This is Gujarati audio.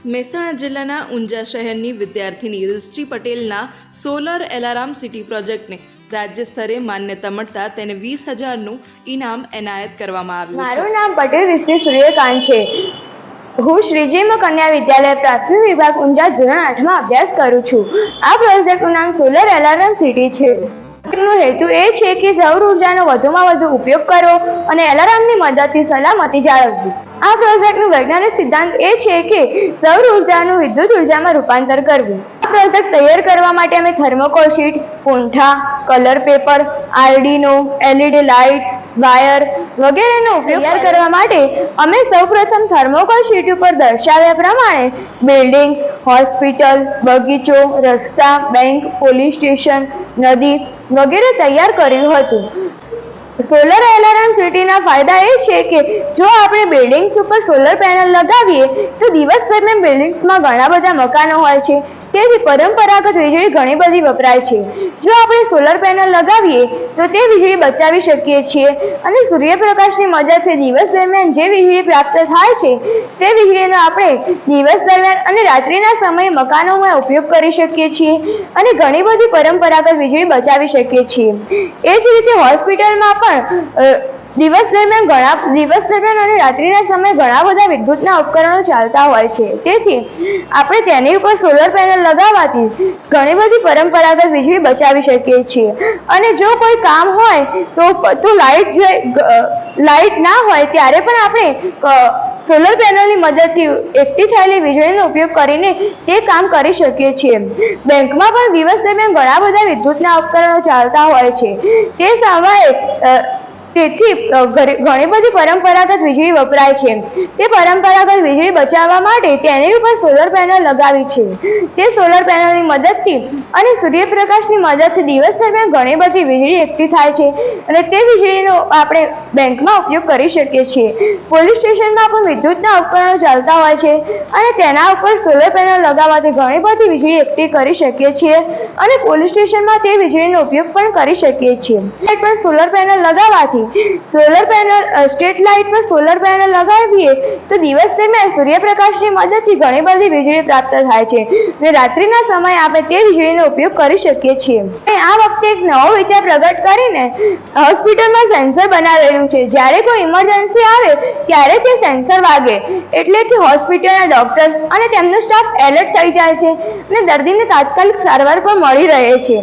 મહેસાણા જિલ્લાના ઊંઝા શહેરની વિદ્યાર્થીની રિષ્ટિ પટેલના સોલર એલાર્મ સિટી પ્રોજેક્ટને રાજ્ય સ્તરે માન્યતા મળતા તેને 20,000નું ઇનામ એનાયત કરવામાં આવ્યું છે। મારું નામ પટેલ રિષ્ટિ સૂર્યકાંત છે। હું શ્રીજીમ કન્યા વિદ્યાલય પ્રાથમિક વિભાગ ઊંઝા ધોરણ 8માં અભ્યાસ કરું છું। આ પ્રોજેક્ટનું નામ સોલર એલાર્મ સિટી છે। નો હેતુ એ છે કે સૌર ઉર્જાનો વધુમાં વધુ ઉપયોગ કરવો અને એલાર્મની મદદથી સલામતી જાળવવી। આ પ્રોજેક્ટનું વૈજ્ઞાનિક સિદ્ધાંત એ છે કે સૌર ઉર્જાનું વિદ્યુત ઉર્જામાં રૂપાંતર કરવું। આ પ્રોજેક્ટ તૈયાર કરવા માટે અમે થર્મોકોલ શીટ, પૂંઠા, કલર પેપર, આરડીનો, એલઈડી લાઇટ્સ, વાયર વગેરેનો ઉપયોગ તૈયાર કરવા માટે અમે સૌપ્રથમ થર્મોકોલ શીટ ઉપર દર્શાવ્યા પ્રમાણે બિલ્ડિંગ, હોસ્પિટલ, બગીચો, રસ્તા, બેંક, પોલીસ સ્ટેશન, નદી વગેરે તૈયાર કર્યું હતું। સોલર એલાર્મ સિટીના ફાયદા એ છે કે જો આપણે બિલ્ડિંગ્સ ઉપર સોલર પેનલ લગાવીએ તો દિવસ દરમિયાન બિલ્ડિંગ્સમાં ઘણા બધા મકાનો હોય છે, તેથી પરંપરાગત વીજળી ઘણી બધી વપરાય છે। જો આપણે સોલર પેનલ લગાવીએ તો તે વીજળી બચાવી શકીએ છીએ અને સૂર્યપ્રકાશની મદદથી દિવસ દરમિયાન જે વીજળી પ્રાપ્ત થાય છે તે વીજળીનો આપણે દિવસ દરમિયાન અને રાત્રિના સમયે મકાનોમાં ઉપયોગ કરી શકીએ છીએ અને ઘણી બધી પરંપરાગત વીજળી બચાવી શકીએ છીએ। એ જ રીતે હોસ્પિટલમાં પણ દિવસ દરમિયાન અને રાત્રિના સમયે ઘણા બધા વિદ્યુતના ઉપકરણો ચાલતા હોય છે, તેથી આપણે તેની ઉપર સોલર પેનલ લગાવવાથી ઘણી બધી પરંપરાગત વીજળી બચાવી શકીએ છીએ। અને જો કોઈ કામ હોય તો લાઇટ ના હોય ત્યારે પણ આપણે સોલર પેનલની મદદથી એકઠી થયેલી વીજળીનો ઉપયોગ કરીને તે કામ કરી શકીએ છીએ। બેંકમાં પણ દિવસ દરમિયાન ઘણા બધા વિદ્યુતના ઉપકરણો ચાલતા હોય છે, તે સમયે તેથી ઘણી બધી પરંપરાગત વીજળી વપરાય છે। તે પરંપરાગત વીજળી બચાવવા માટે તેની ઉપર સોલર પેનલ લગાવી છે। તે સોલર પેનલની મદદથી અને સૂર્યપ્રકાશની મદદથી દિવસ દરમિયાન ઘણી બધી વીજળી એકઠી થાય છે અને તે વીજળીનો આપણે બેંકમાં ઉપયોગ કરી શકીએ છીએ। પોલીસ સ્ટેશનમાં પણ વિદ્યુતના ઉપકરણો ચાલતા હોય છે અને તેના ઉપર સોલર પેનલ લગાવવાથી ઘણી બધી વીજળી એકઠી કરી શકીએ છીએ અને પોલીસ સ્ટેશનમાં તે વીજળીનો ઉપયોગ પણ કરી શકીએ છીએ। સોલર પેનલ લગાવવાથી સ્ટ્રીટ લાઇટ પર સોલર પેનલ લગાવીએ તો દિવસ દરમિયાન સૂર્યપ્રકાશની મદદથી ઘણી બધી વીજળી પ્રાપ્ત થાય છે અને રાત્રિના સમયે આપણે તે વીજળીનો ઉપયોગ કરી શકીએ છીએ। આ વખતે એક નવો વિચાર પ્રગટ કરીને હોસ્પિટલમાં સેન્સર બનાવેલું છે। જ્યારે કોઈ ઇમરજન્સી આવે ત્યારે તે સેન્સર વાગે એટલે કે હોસ્પિટલના ડોક્ટર્સ અને તેમનો સ્ટાફ એલર્ટ થઈ જાય છે અને દર્દીને તાત્કાલિક સારવાર પણ મળી રહે છે।